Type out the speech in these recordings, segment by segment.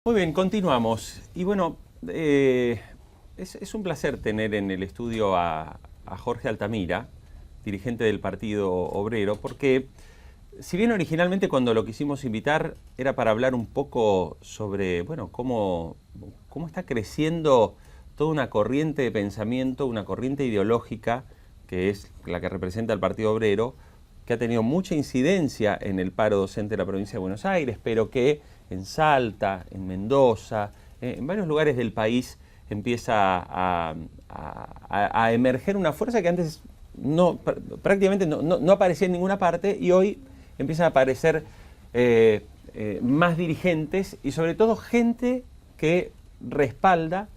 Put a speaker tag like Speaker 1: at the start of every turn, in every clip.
Speaker 1: Muy bien, continuamos. Y bueno, es un placer tener en el estudio a Jorge Altamira, dirigente del Partido Obrero, porque si bien originalmente cuando lo quisimos invitar era para hablar un poco sobre, bueno, cómo está creciendo toda una corriente de pensamiento, una corriente ideológica, que es la que representa el Partido Obrero, que ha tenido mucha incidencia en el paro docente de la provincia de Buenos Aires, pero que en Salta, en Mendoza, en varios lugares del país empieza a emerger una fuerza que antes prácticamente no aparecía en ninguna parte, y hoy empiezan a aparecer más dirigentes y sobre todo gente que respalda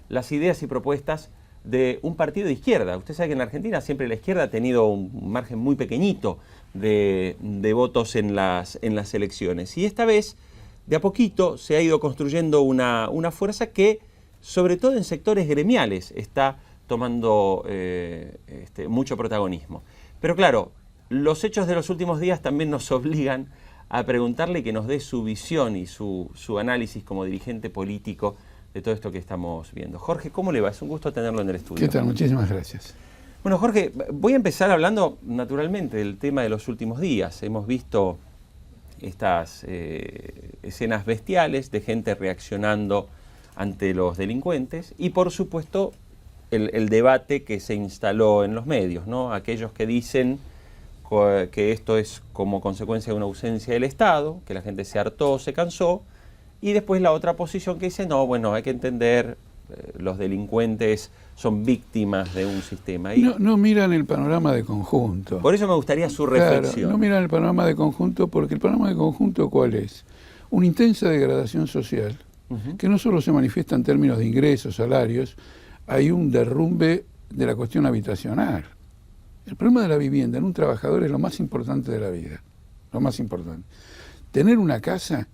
Speaker 1: las ideas y propuestas de un partido de izquierda. Usted sabe que en Argentina siempre la izquierda ha tenido un margen muy pequeñito de votos en las elecciones. Y esta vez, de a poquito, se ha ido construyendo una fuerza que, sobre todo en sectores gremiales, está tomando mucho protagonismo. Pero claro, los hechos de los últimos días también nos obligan a preguntarle que nos dé su visión y su análisis como dirigente político de todo esto que estamos viendo. Jorge, ¿cómo le va? Es un gusto tenerlo en el estudio.
Speaker 2: ¿Qué tal? Muchísimas gracias.
Speaker 1: Bueno, Jorge, voy a empezar hablando naturalmente del tema de los últimos días. Hemos visto estas escenas bestiales de gente reaccionando ante los delincuentes y, por supuesto, el debate que se instaló en los medios, ¿no? Aquellos que dicen que esto es como consecuencia de una ausencia del Estado, que la gente se hartó, se cansó, y después la otra posición que dice, no, bueno, hay que entender, los delincuentes son víctimas de un sistema. Y
Speaker 2: no miran el panorama de conjunto.
Speaker 1: por eso me gustaría su reflexión.
Speaker 2: No miran el panorama de conjunto, porque el panorama de conjunto, ¿cuál es? Una intensa degradación social, que no solo se manifiesta en términos de ingresos, salarios, hay un derrumbe de la cuestión habitacional. El problema de la vivienda en un trabajador es lo más importante de la vida, lo más importante. Tener una casa,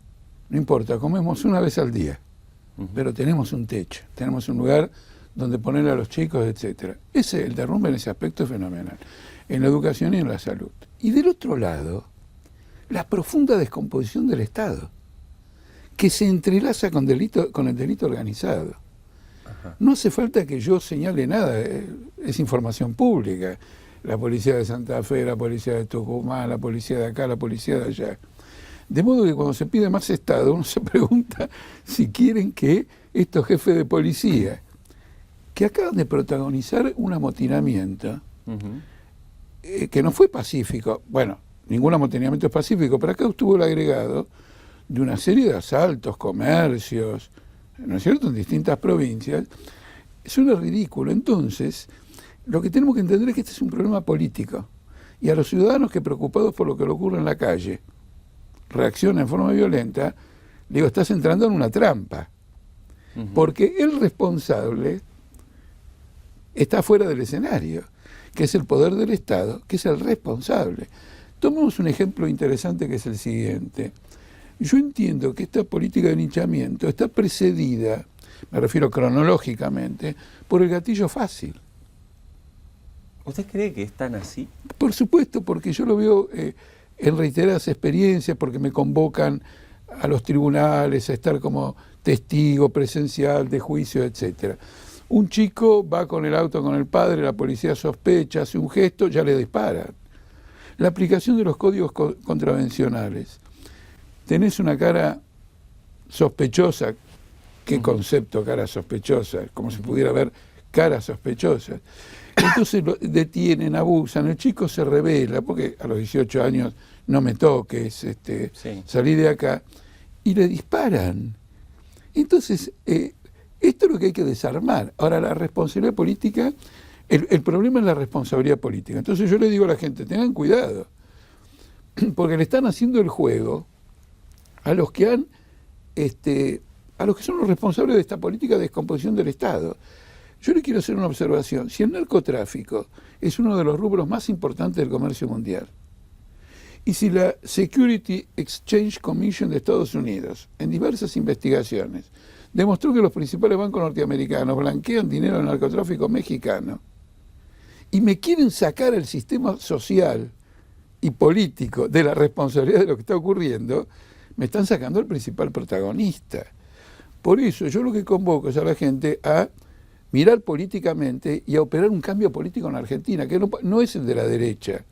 Speaker 2: no importa, comemos una vez al día, pero tenemos un techo, tenemos un lugar donde poner a los chicos, etc. El derrumbe en ese aspecto es fenomenal, en la educación y en la salud. Y del otro lado, la profunda descomposición del Estado, que se entrelaza con el delito organizado. No hace falta que yo señale nada, es información pública. La policía de Santa Fe, la policía de Tucumán, la policía de acá, la policía de allá. De modo que cuando se pide más Estado, uno se pregunta si quieren que estos jefes de policía, que acaban de protagonizar un amotinamiento, que no fue pacífico, bueno, ningún amotinamiento es pacífico, pero acá estuvo el agregado de una serie de asaltos, comercios, ¿no es cierto?, en distintas provincias. Eso es ridículo. Entonces, lo que tenemos que entender es que este es un problema político, y a los ciudadanos que, preocupados por lo que le ocurre en la calle, reaccionan en forma violenta, digo, estás entrando en una trampa, porque el responsable está fuera del escenario, que es el poder del Estado, que es el responsable. Tomemos un ejemplo interesante, que es el siguiente. Yo entiendo que esta política de linchamiento está precedida, me refiero cronológicamente, por el gatillo fácil.
Speaker 1: ¿Usted cree que es tan así?
Speaker 2: Por supuesto, porque yo lo veo en reiteradas experiencias, porque me convocan a los tribunales a estar como testigo presencial de juicio, etc. Un chico va con el auto con el padre, la policía sospecha, hace un gesto, ya le disparan. La aplicación de los códigos contravencionales. Tenés una cara sospechosa. ¿Qué concepto, cara sospechosa? Como si pudiera haber caras sospechosas. Entonces lo detienen, abusan, el chico se revela, porque a los 18 años no me toques, salí de acá, y le disparan. Entonces, esto es lo que hay que desarmar. Ahora, la responsabilidad política, el problema es la responsabilidad política. Entonces yo le digo a la gente, tengan cuidado, porque le están haciendo el juego a los que a los que son los responsables de esta política de descomposición del Estado. Yo le quiero hacer una observación. Si el narcotráfico es uno de los rubros más importantes del comercio mundial, y si la Security Exchange Commission de Estados Unidos, en diversas investigaciones, demostró que los principales bancos norteamericanos blanquean dinero del narcotráfico mexicano, y me quieren sacar el sistema social y político de la responsabilidad de lo que está ocurriendo, me están sacando al principal protagonista. Por eso yo lo que convoco es a la gente a mirar políticamente y a operar un cambio político en Argentina, que no es el de la derecha,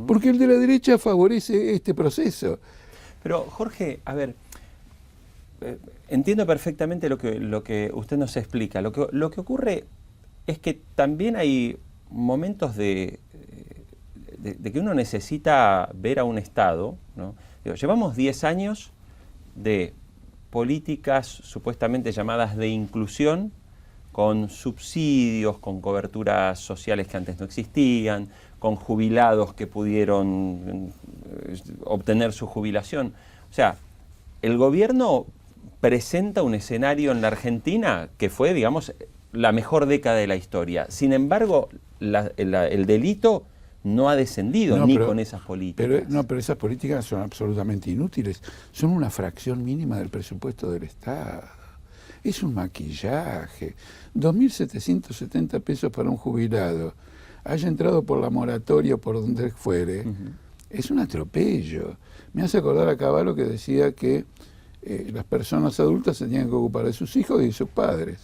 Speaker 2: porque el de la derecha favorece este proceso.
Speaker 1: Pero Jorge, a ver, entiendo perfectamente lo que usted nos explica. Lo que ocurre es que también hay momentos de que uno necesita ver a un Estado, ¿no? Digo, llevamos 10 años de políticas supuestamente llamadas de inclusión, con subsidios, con coberturas sociales que antes no existían, con jubilados que pudieron obtener su jubilación. O sea, el gobierno presenta un escenario en la Argentina que fue, digamos, la mejor década de la historia. Sin embargo, el delito no ha descendido con esas políticas.
Speaker 2: Pero esas políticas son absolutamente inútiles. Son una fracción mínima del presupuesto del Estado. Es un maquillaje. 2.770 pesos para un jubilado, haya entrado por la moratoria o por donde fuere, es un atropello. Me hace acordar a Cavallo que decía que las personas adultas se tienen que ocupar de sus hijos y de sus padres.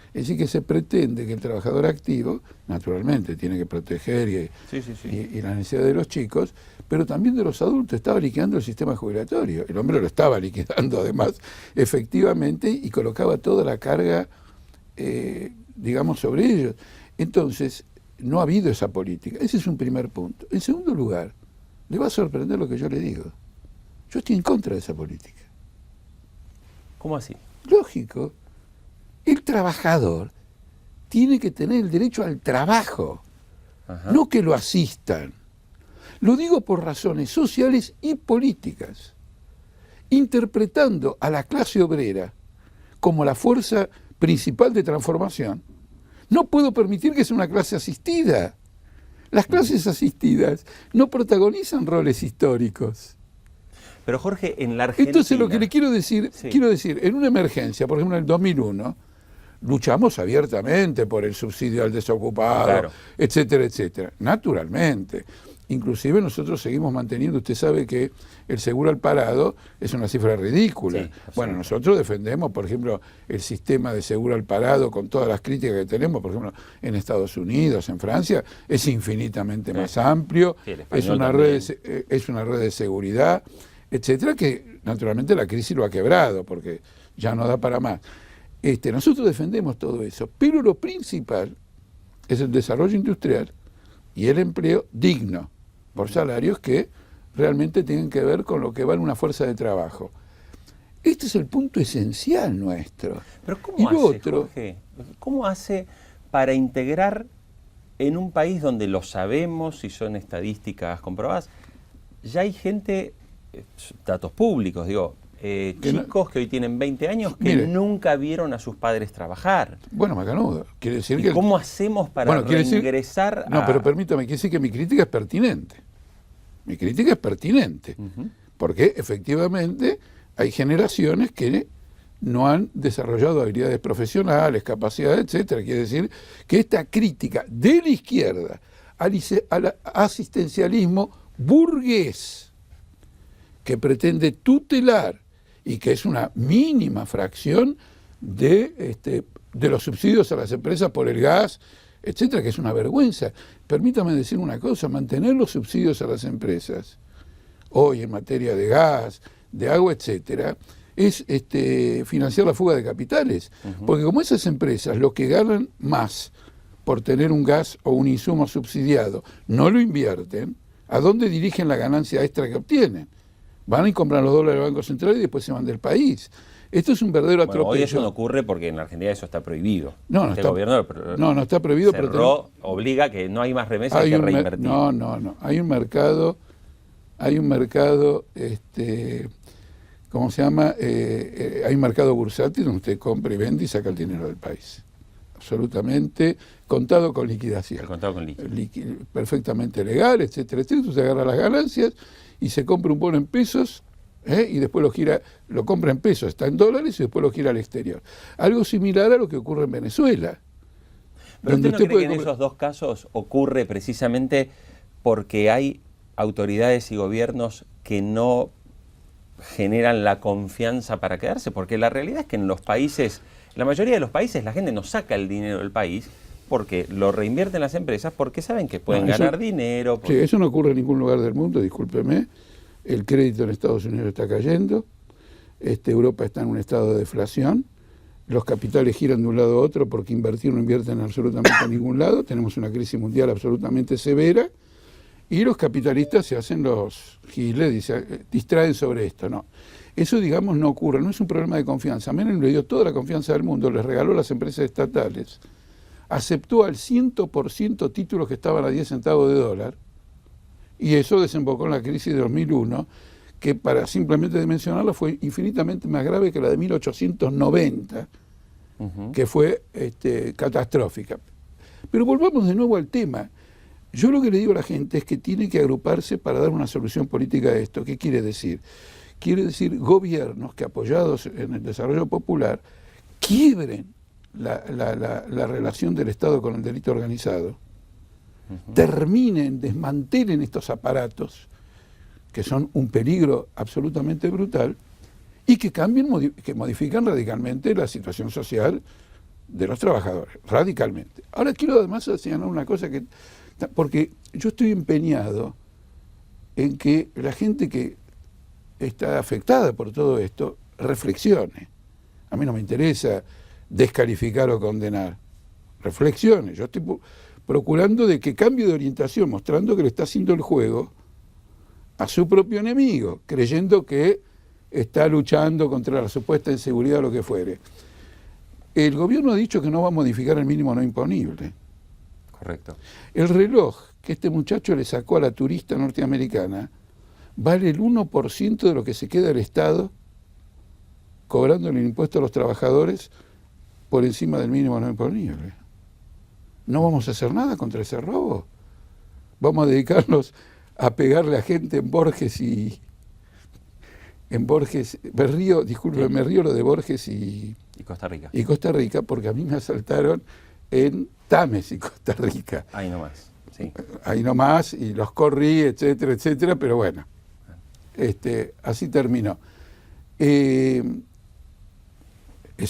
Speaker 2: Es decir, que se pretende que el trabajador activo, naturalmente, tiene que proteger y la necesidad de los chicos, pero también de los adultos. Estaba liquidando el sistema jubilatorio. El hombre lo estaba liquidando, además, efectivamente, y colocaba toda la carga, digamos, sobre ellos. Entonces, no ha habido esa política. Ese es un primer punto. En segundo lugar, le va a sorprender lo que yo le digo. Yo estoy en contra de esa política.
Speaker 1: ¿Cómo así?
Speaker 2: Lógico. El trabajador tiene que tener el derecho al trabajo, no que lo asistan. Lo digo por razones sociales y políticas. Interpretando a la clase obrera como la fuerza principal de transformación, no puedo permitir que sea una clase asistida. Las clases asistidas no protagonizan roles históricos.
Speaker 1: Pero Jorge, en la Argentina...
Speaker 2: Entonces lo que le quiero decir, en una emergencia, por ejemplo en el 2001, luchamos abiertamente por el subsidio al desocupado, etcétera, etcétera. Naturalmente. Inclusive nosotros seguimos manteniendo, usted sabe que el seguro al parado es una cifra ridícula. Bueno, nosotros defendemos, por ejemplo, el sistema de seguro al parado con todas las críticas que tenemos, por ejemplo, en Estados Unidos, en Francia, es infinitamente más amplio, es una red de seguridad, etcétera, que naturalmente la crisis lo ha quebrado, porque ya no da para más. Nosotros defendemos todo eso, pero lo principal es el desarrollo industrial y el empleo digno, por salarios que realmente tienen que ver con lo que vale una fuerza de trabajo. Este es el punto esencial nuestro.
Speaker 1: Pero ¿cómo hace para integrar en un país donde lo sabemos y son estadísticas comprobadas? Ya hay gente, datos públicos, digo, chicos que hoy tienen 20 años que nunca vieron a sus padres trabajar.
Speaker 2: Bueno, macanudo. Quiere decir
Speaker 1: que ¿cómo hacemos para reingresar
Speaker 2: No, pero permítame, quiere decir que mi crítica es pertinente. Mi crítica es pertinente. Porque efectivamente hay generaciones que no han desarrollado habilidades profesionales, capacidades, etcétera. Quiere decir que esta crítica de la izquierda al asistencialismo burgués, que pretende tutelar y que es una mínima fracción de los subsidios a las empresas por el gas, etcétera, que es una vergüenza. Permítame decir una cosa, mantener los subsidios a las empresas, hoy en materia de gas, de agua, etcétera, es financiar la fuga de capitales. Porque como esas empresas, lo que ganan más por tener un gas o un insumo subsidiado, no lo invierten, ¿a dónde dirigen la ganancia extra que obtienen? Van y compran los dólares del Banco Central y después se van del país. Esto es un verdadero atropello.
Speaker 1: Hoy eso no ocurre porque en la Argentina eso está prohibido.
Speaker 2: No está prohibido.
Speaker 1: Cerró, obliga que no hay más remesas, hay que reinvertir.
Speaker 2: No. Hay un mercado, ¿cómo se llama? Hay un mercado bursátil donde usted compra y vende y saca el dinero del país. Absolutamente contado con liquidación.
Speaker 1: Contado con liquidación.
Speaker 2: Perfectamente legal, etcétera, etcétera. Usted agarra las ganancias y se compra un bono en pesos, y después lo compra en pesos, está en dólares y después lo gira al exterior. Algo similar a lo que ocurre en Venezuela.
Speaker 1: Pero ¿usted no cree que en esos dos casos ocurre precisamente porque hay autoridades y gobiernos que no generan la confianza para quedarse, porque la realidad es que en los países, la mayoría de los países, la gente no saca el dinero del país porque lo reinvierten las empresas porque saben que pueden ganar dinero.
Speaker 2: Sí, eso no ocurre en ningún lugar del mundo, discúlpeme. El crédito en Estados Unidos está cayendo, Europa está en un estado de deflación, los capitales giran de un lado a otro porque invertir no invierten absolutamente a ningún lado, tenemos una crisis mundial absolutamente severa y los capitalistas se hacen los giles, distraen sobre esto. No, eso digamos no ocurre, no es un problema de confianza. Menem le dio toda la confianza del mundo, les regaló las empresas estatales, aceptó al 100% títulos que estaban a 10 centavos de dólar y eso desembocó en la crisis de 2001, que para simplemente dimensionarla fue infinitamente más grave que la de 1890, que fue catastrófica. Pero volvamos de nuevo al tema. Yo lo que le digo a la gente es que tiene que agruparse para dar una solución política a esto. ¿Qué quiere decir? Quiere decir gobiernos que apoyados en el desarrollo popular quiebren la relación del Estado con el delito organizado, terminen, desmantelen estos aparatos que son un peligro absolutamente brutal y que cambien, que modifican radicalmente la situación social de los trabajadores, radicalmente. Ahora quiero además señalar una cosa, porque yo estoy empeñado en que la gente que está afectada por todo esto reflexione. A mí no me interesa descalificar o condenar. Reflexione. Yo estoy procurando de que cambie de orientación, mostrando que le está haciendo el juego a su propio enemigo, creyendo que está luchando contra la supuesta inseguridad o lo que fuere. El gobierno ha dicho que no va a modificar el mínimo no imponible.
Speaker 1: Correcto.
Speaker 2: El reloj que este muchacho le sacó a la turista norteamericana vale el 1% de lo que se queda el Estado cobrando el impuesto a los trabajadores por encima del mínimo no imponible. ¿No vamos a hacer nada contra ese robo? ¿Vamos a dedicarnos a pegarle a gente en Borges y... me río lo de Borges y
Speaker 1: Costa Rica.
Speaker 2: Y Costa Rica, porque a mí me asaltaron en Tames y Costa Rica.
Speaker 1: Ahí nomás, sí.
Speaker 2: Ahí nomás, y los corrí, etcétera, etcétera, pero bueno, así terminó. Eso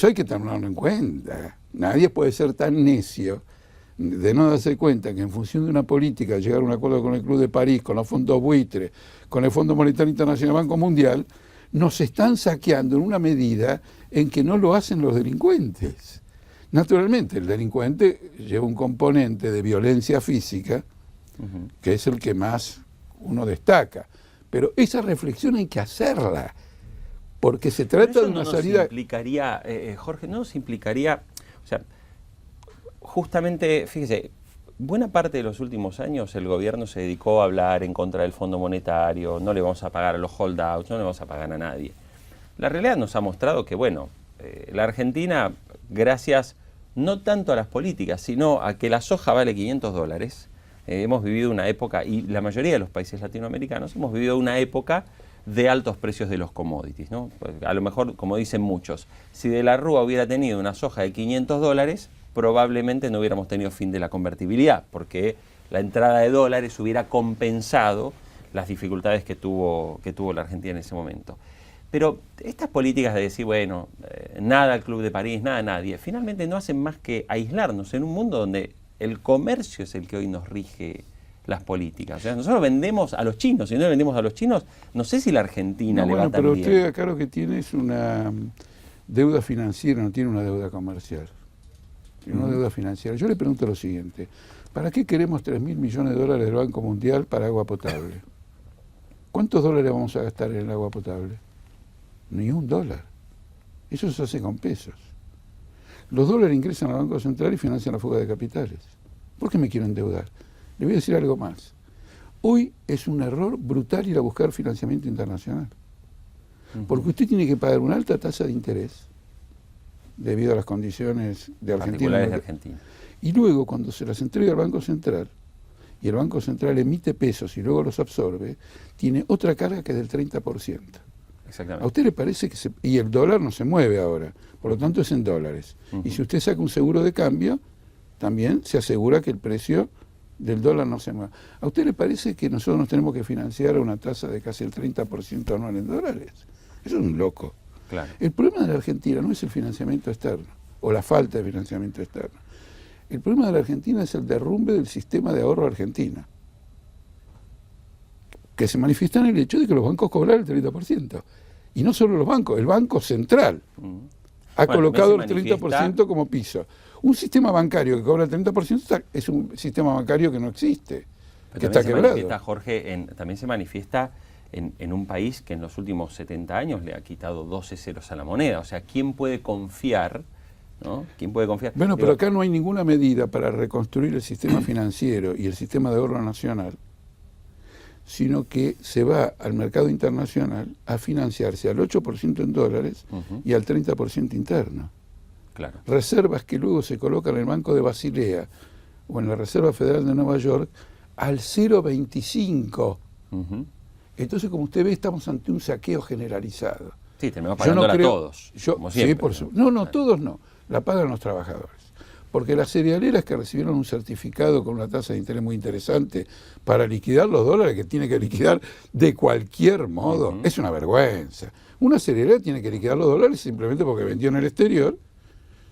Speaker 2: hay que tenerlo en cuenta. Nadie puede ser tan necio de no darse cuenta que en función de una política, llegar a un acuerdo con el Club de París, con los fondos buitre, con el Fondo Monetario Internacional, Banco Mundial, nos están saqueando en una medida en que no lo hacen los delincuentes. Naturalmente, el delincuente lleva un componente de violencia física, que es el que más uno destaca. Pero esa reflexión hay que hacerla, porque se trata de una salida...
Speaker 1: Implicaría, Jorge, no nos implicaría... O sea, justamente, fíjese, buena parte de los últimos años el gobierno se dedicó a hablar en contra del Fondo Monetario, no le vamos a pagar a los holdouts, no le vamos a pagar a nadie. La realidad nos ha mostrado que, bueno, la Argentina, gracias no tanto a las políticas, sino a que la soja vale $500, hemos vivido una época, y la mayoría de los países latinoamericanos, hemos vivido una época de altos precios de los commodities, ¿no? A lo mejor, como dicen muchos, si De la Rúa hubiera tenido una soja de $500, probablemente no hubiéramos tenido fin de la convertibilidad, porque la entrada de dólares hubiera compensado las dificultades que tuvo la Argentina en ese momento. Pero estas políticas de decir, bueno, nada al Club de París, nada a nadie, finalmente no hacen más que aislarnos en un mundo donde el comercio es el que hoy nos rige las políticas. O sea, nosotros vendemos a los chinos, si no le vendemos a los chinos, no sé si la Argentina le va tan bien.
Speaker 2: Pero usted acá lo que tiene es una deuda financiera, no tiene una deuda comercial. Tiene una deuda financiera. Yo le pregunto lo siguiente, ¿para qué queremos 3.000 millones de dólares del Banco Mundial para agua potable? ¿Cuántos dólares vamos a gastar en el agua potable? Ni $1. Eso se hace con pesos. Los dólares ingresan al Banco Central y financian la fuga de capitales. ¿Por qué me quiero endeudar? Le voy a decir algo más. Hoy es un error brutal ir a buscar financiamiento internacional. Porque usted tiene que pagar una alta tasa de interés debido a las condiciones de Argentina.
Speaker 1: De Argentina.
Speaker 2: Y luego, cuando se las entrega al Banco Central, y el Banco Central emite pesos y luego los absorbe, tiene otra carga que es del 30%.
Speaker 1: Exactamente.
Speaker 2: ¿A usted le parece que y el dólar no se mueve ahora, por lo tanto es en dólares? Y si usted saca un seguro de cambio, también se asegura que el precio del dólar no se mueva. ¿A usted le parece que nosotros nos tenemos que financiar a una tasa de casi el 30% anual en dólares? Eso es un loco.
Speaker 1: Claro.
Speaker 2: El problema de la Argentina no es el financiamiento externo o la falta de financiamiento externo. El problema de la Argentina es el derrumbe del sistema de ahorro argentino, que se manifiesta en el hecho de que los bancos cobraron el 30%. Y no solo los bancos, el Banco Central ha colocado el 30% como piso. Un sistema bancario que cobra el 30% es un sistema bancario que no existe, que está quebrado.
Speaker 1: Jorge, también se manifiesta en un país que en los últimos 70 años le ha quitado 12 ceros a la moneda. O sea, ¿quién puede confiar? ¿No? ¿Quién puede confiar?
Speaker 2: Bueno, pero acá no hay ninguna medida para reconstruir el sistema financiero y el sistema de ahorro nacional, sino que se va al mercado internacional a financiarse al 8% en dólares y al 30% interno.
Speaker 1: Claro.
Speaker 2: Reservas que luego se colocan en el Banco de Basilea o en la Reserva Federal de Nueva York al 0,25. Entonces, como usted ve, estamos ante un saqueo generalizado.
Speaker 1: Sí, terminamos pagándola a todos, como siempre.
Speaker 2: Sí, por supuesto. No, todos no. La pagan los trabajadores. Porque las cerealeras que recibieron un certificado con una tasa de interés muy interesante para liquidar los dólares que tiene que liquidar de cualquier modo, es una vergüenza. Una cerealera tiene que liquidar los dólares simplemente porque vendió en el exterior,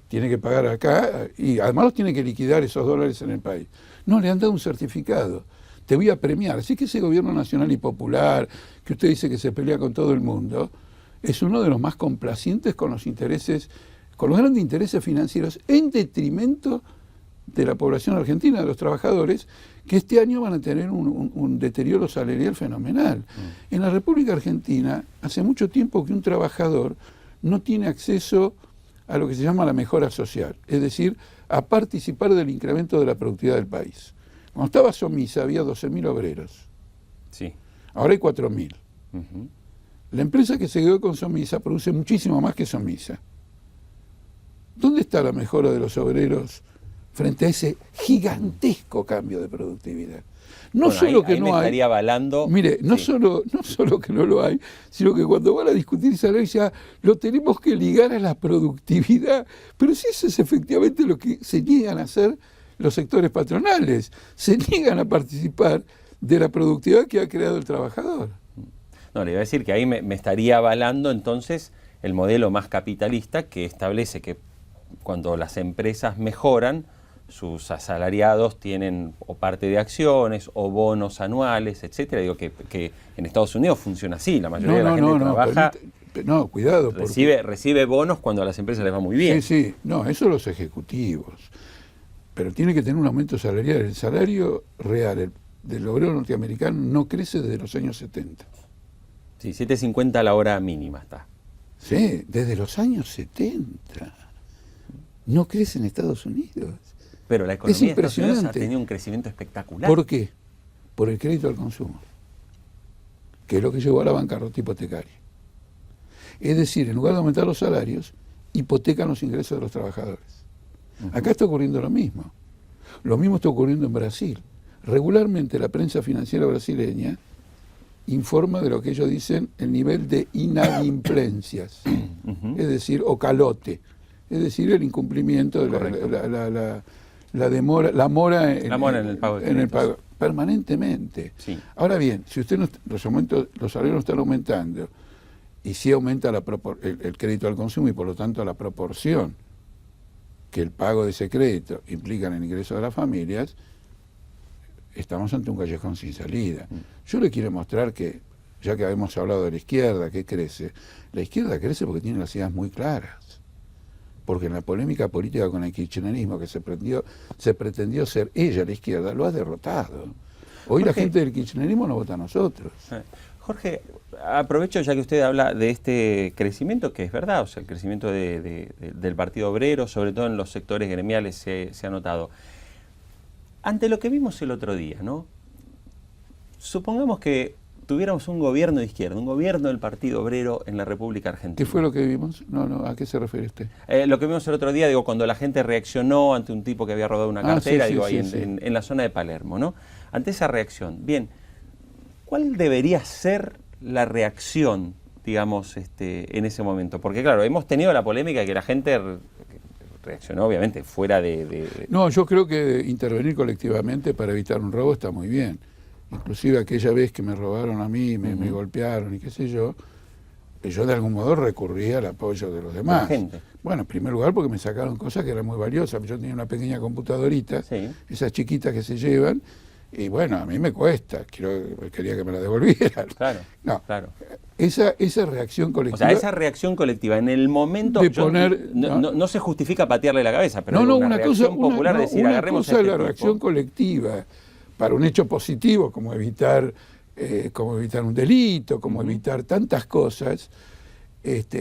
Speaker 2: tiene que pagar acá y además los tiene que liquidar esos dólares en el país. No, le han dado un certificado. Te voy a premiar. Así que ese gobierno nacional y popular, que usted dice que se pelea con todo el mundo, es uno de los más complacientes con los intereses, con los grandes intereses financieros, en detrimento de la población argentina, de los trabajadores, que este año van a tener un deterioro salarial fenomenal. En la República Argentina, hace mucho tiempo que un trabajador no tiene acceso a lo que se llama la mejora social, es decir, a participar del incremento de la productividad del país. Cuando estaba Somisa había 12.000 obreros.
Speaker 1: Sí.
Speaker 2: Ahora hay 4.000. La empresa que se quedó con Somisa produce muchísimo más que Somisa. ¿Dónde está la mejora de los obreros frente a ese gigantesco cambio de productividad? No bueno, solo que no hay.
Speaker 1: Estaría avalando.
Speaker 2: Mire, no solo que no lo hay, sino que cuando van a discutir salario ya lo tenemos que ligar a la productividad. Pero si eso es efectivamente lo que se niegan a hacer los sectores patronales, se niegan a participar de la productividad que ha creado el trabajador.
Speaker 1: No, le iba a decir que ahí me estaría avalando entonces el modelo más capitalista que establece que cuando las empresas mejoran, sus asalariados tienen o parte de acciones o bonos anuales, etcétera. Digo que en Estados Unidos funciona así, la mayoría de la gente que trabaja
Speaker 2: cuidado,
Speaker 1: recibe bonos cuando a las empresas les va muy bien.
Speaker 2: Sí, no, eso los ejecutivos. Pero tiene que tener un aumento salarial. El salario real del obrero norteamericano no crece desde los años 70.
Speaker 1: Sí, 7.50 la hora mínima está.
Speaker 2: Sí, desde los años 70. No crece en Estados Unidos.
Speaker 1: Pero la economía de Estados Unidos ha tenido un crecimiento espectacular.
Speaker 2: ¿Por qué? Por el crédito al consumo, que es lo que llevó a la bancarrota hipotecaria. Es decir, en lugar de aumentar los salarios, hipotecan los ingresos de los trabajadores. Acá está ocurriendo lo mismo. Lo mismo está ocurriendo en Brasil. Regularmente la prensa financiera brasileña informa de lo que ellos dicen el nivel de inadimplencias, es decir, o calote, es decir, el incumplimiento de la demora, la mora en
Speaker 1: el pago,
Speaker 2: permanentemente.
Speaker 1: Sí.
Speaker 2: Ahora bien, si usted los salarios no están aumentando y si aumenta el crédito al consumo y por lo tanto la proporción que el pago de ese crédito implica en el ingreso de las familias, estamos ante un callejón sin salida. Yo le quiero mostrar que, ya que hemos hablado de la izquierda, que crece, la izquierda crece porque tiene las ideas muy claras. Porque en la polémica política con el kirchnerismo que se pretendió ser ella, la izquierda, lo ha derrotado. Hoy Jorge, la gente del kirchnerismo nos vota a nosotros.
Speaker 1: Jorge, aprovecho ya que usted habla de este crecimiento, que es verdad, o sea, el crecimiento del Partido Obrero, sobre todo en los sectores gremiales se ha notado. Ante lo que vimos el otro día, ¿no? Supongamos que tuviéramos un gobierno de izquierda, un gobierno del Partido Obrero en la República Argentina.
Speaker 2: ¿Qué fue lo que vimos? No, ¿a qué se refiere usted?
Speaker 1: Lo que vimos el otro día, digo, cuando la gente reaccionó ante un tipo que había robado una cartera, en la zona de Palermo, ¿no? Ante esa reacción, bien, ¿cuál debería ser la reacción, digamos, en ese momento? Porque claro, hemos tenido la polémica de que la gente reaccionó, obviamente, fuera de...
Speaker 2: No, yo creo que intervenir colectivamente para evitar un robo está muy bien. Inclusive aquella vez que me robaron a mí, me golpearon y qué sé yo, yo de algún modo recurría al apoyo de los demás.
Speaker 1: La gente.
Speaker 2: Bueno, en primer lugar porque me sacaron cosas que eran muy valiosas. Yo tenía una pequeña computadorita,
Speaker 1: Sí.
Speaker 2: esas chiquitas que se llevan, y bueno, a mí me cuesta, quería que me la devolvieran.
Speaker 1: Claro,
Speaker 2: No,
Speaker 1: claro.
Speaker 2: esa reacción
Speaker 1: O
Speaker 2: colectiva...
Speaker 1: sea, esa reacción colectiva en el momento
Speaker 2: De poner-
Speaker 1: no se justifica patearle la cabeza, pero
Speaker 2: no,
Speaker 1: digo,
Speaker 2: una cosa,
Speaker 1: reacción popular decir,
Speaker 2: una
Speaker 1: agarremos
Speaker 2: cosa
Speaker 1: a
Speaker 2: es
Speaker 1: este
Speaker 2: la
Speaker 1: tipo.
Speaker 2: reacción colectiva para un hecho positivo, como evitar un delito, como evitar tantas cosas.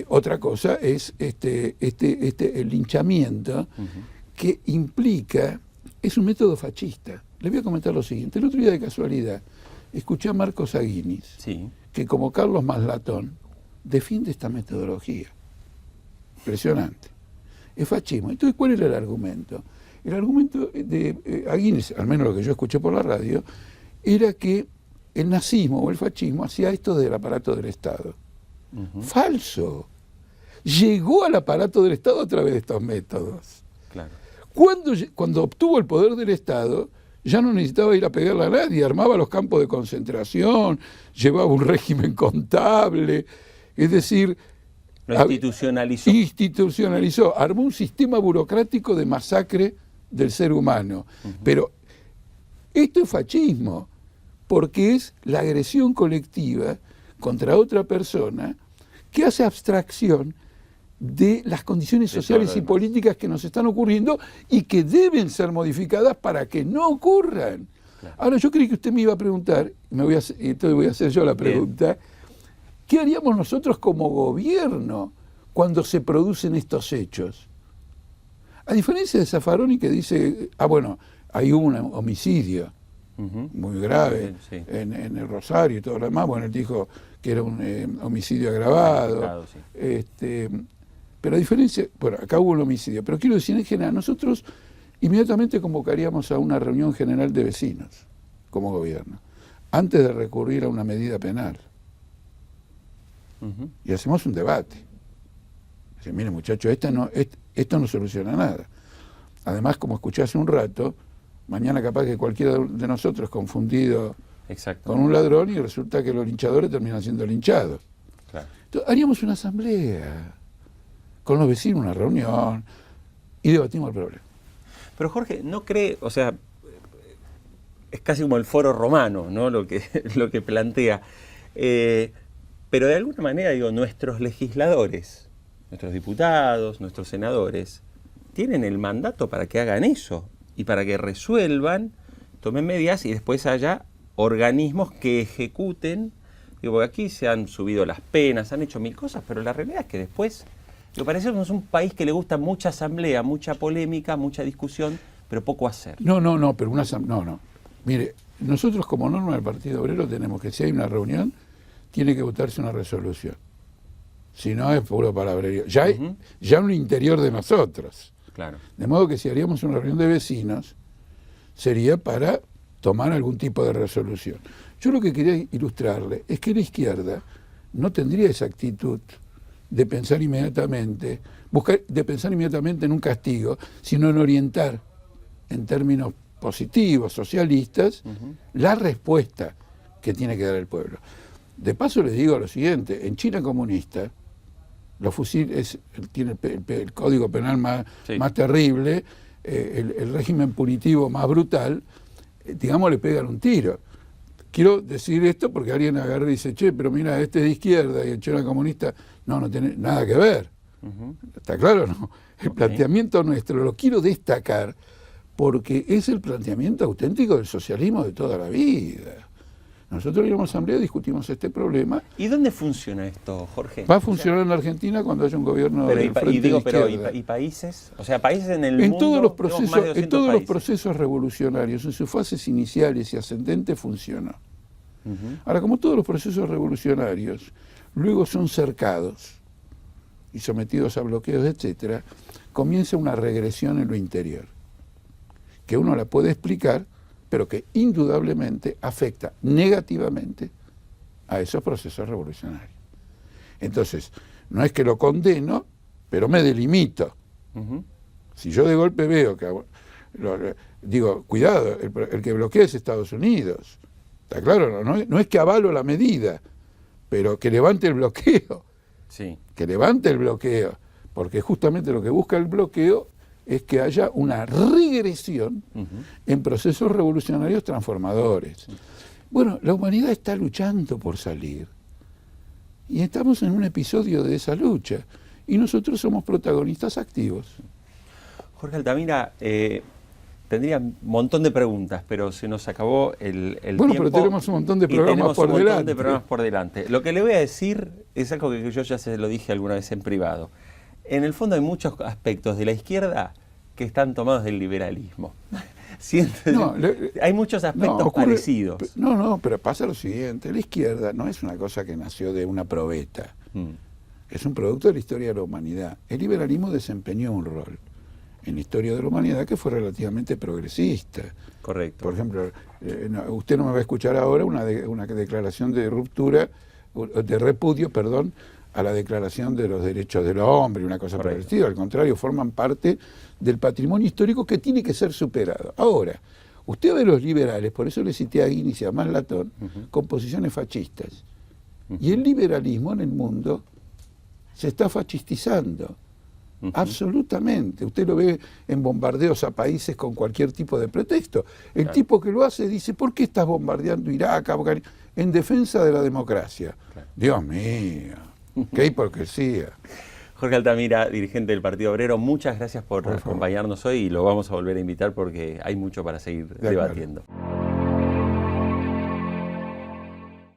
Speaker 2: Otra cosa es el linchamiento que implica, es un método fascista. Le voy a comentar lo siguiente. El otro día de casualidad escuché a Marcos Aguinis,
Speaker 1: Sí.
Speaker 2: que como Carlos Maslatón defiende esta metodología. Impresionante. Es fascismo. Entonces, ¿cuál era el argumento? El argumento de Aguinis, al menos lo que yo escuché por la radio, era que el nazismo o el fascismo hacía esto del aparato del Estado. Falso. Llegó al aparato del Estado a través de estos métodos.
Speaker 1: Claro.
Speaker 2: Cuando obtuvo el poder del Estado, ya no necesitaba ir a pegarle a nadie, armaba los campos de concentración, llevaba un régimen contable, es decir...
Speaker 1: Lo institucionalizó.
Speaker 2: Institucionalizó, armó un sistema burocrático de masacre del ser humano. Pero esto es fascismo, porque es la agresión colectiva contra otra persona que hace abstracción de las condiciones sociales y políticas que nos están ocurriendo y que deben ser modificadas para que no ocurran. Claro. Ahora, yo creí que usted me iba a preguntar, entonces voy a hacer yo la pregunta, ¿qué haríamos nosotros como gobierno cuando se producen estos hechos? A diferencia de Zaffaroni, que dice, bueno, hay un homicidio muy grave en el Rosario y todo lo demás, bueno, él dijo que era un homicidio agravado, pero a diferencia, bueno, acá hubo un homicidio, pero quiero decir, en general, nosotros inmediatamente convocaríamos a una reunión general de vecinos, como gobierno, antes de recurrir a una medida penal. Y hacemos un debate. Dice, mire muchachos, esto no soluciona nada. Además, como escuché hace un rato, mañana capaz que cualquiera de nosotros es confundido con un ladrón y resulta que los linchadores terminan siendo linchados. Claro. Entonces, haríamos una asamblea con los vecinos, una reunión, y debatimos el problema.
Speaker 1: Pero Jorge, ¿no cree, o sea, es casi como el foro romano, ¿no? Lo que plantea, pero de alguna manera, digo, nuestros legisladores, nuestros diputados, nuestros senadores, tienen el mandato para que hagan eso y para que resuelvan, tomen medidas y después haya organismos que ejecuten. Digo, porque aquí se han subido las penas, han hecho mil cosas, pero la realidad es que después, digo, parecemos un país que le gusta mucha asamblea, mucha polémica, mucha discusión, pero poco hacer.
Speaker 2: No, pero una asamblea, no. Mire, nosotros como norma del Partido Obrero tenemos que, si hay una reunión, tiene que votarse una resolución. Si no, es puro palabrerío. Ya en el interior de nosotros.
Speaker 1: Claro.
Speaker 2: De modo que si haríamos una reunión de vecinos, sería para tomar algún tipo de resolución. Yo lo que quería ilustrarle es que la izquierda no tendría esa actitud de pensar inmediatamente, de pensar inmediatamente en un castigo, sino en orientar en términos positivos, socialistas, la respuesta que tiene que dar el pueblo. De paso les digo lo siguiente, en China comunista, los fusiles tiene el código penal más terrible, el régimen punitivo más brutal, digamos, le pegan un tiro. Quiero decir esto porque alguien agarra y dice, che, pero mira, este es de izquierda y el China comunista, no tiene nada que ver. ¿Está claro? No. El planteamiento nuestro lo quiero destacar porque es el planteamiento auténtico del socialismo de toda la vida. Nosotros íbamos a asamblea, discutimos este problema.
Speaker 1: ¿Y dónde funciona esto, Jorge?
Speaker 2: Va a funcionar en la Argentina cuando haya un gobierno de frente de izquierda.
Speaker 1: ¿Y países? O sea, países en el mundo...
Speaker 2: En todos los procesos revolucionarios, en sus fases iniciales y ascendentes, funcionó. Ahora, como todos los procesos revolucionarios, luego son cercados y sometidos a bloqueos, etcétera, comienza una regresión en lo interior, que uno la puede explicar, pero que indudablemente afecta negativamente a esos procesos revolucionarios. Entonces, no es que lo condeno, pero me delimito. Si yo de golpe veo que... digo, cuidado, el que bloquea es Estados Unidos. ¿Está claro? No es que avalo la medida, pero que levante el bloqueo.
Speaker 1: Sí.
Speaker 2: que levante el bloqueo, porque justamente lo que busca el bloqueo es que haya una regresión en procesos revolucionarios transformadores. Bueno, la humanidad está luchando por salir y estamos en un episodio de esa lucha y nosotros somos protagonistas activos.
Speaker 1: Jorge Altamira, tendría un montón de preguntas, pero se nos acabó el
Speaker 2: bueno,
Speaker 1: tiempo.
Speaker 2: pero tenemos un montón de programas por delante.
Speaker 1: Montón de programas por delante. Lo que le voy a decir es algo que yo ya se lo dije alguna vez en privado. En el fondo hay muchos aspectos de la izquierda que están tomados del liberalismo. Hay muchos aspectos parecidos.
Speaker 2: No, pero pasa lo siguiente. La izquierda no es una cosa que nació de una probeta. Es un producto de la historia de la humanidad. El liberalismo desempeñó un rol en la historia de la humanidad que fue relativamente progresista.
Speaker 1: Correcto.
Speaker 2: Por ejemplo, usted no me va a escuchar ahora una declaración de ruptura, de repudio, perdón, a la Declaración de los Derechos del Hombre, una cosa por el estilo. Al contrario, forman parte del patrimonio histórico que tiene que ser superado. Ahora, usted ve los liberales, por eso le cité a Guinness y a Maslatón, con posiciones fascistas. Y el liberalismo en el mundo se está fascistizando. Absolutamente. Usted lo ve en bombardeos a países con cualquier tipo de pretexto. El tipo que lo hace dice, ¿por qué estás bombardeando Irak, Afganistán? En defensa de la democracia. Dios mío, qué hipocresía.
Speaker 1: Jorge Altamira, dirigente del Partido Obrero, muchas gracias por acompañarnos hoy y lo vamos a volver a invitar porque hay mucho para seguir debatiendo.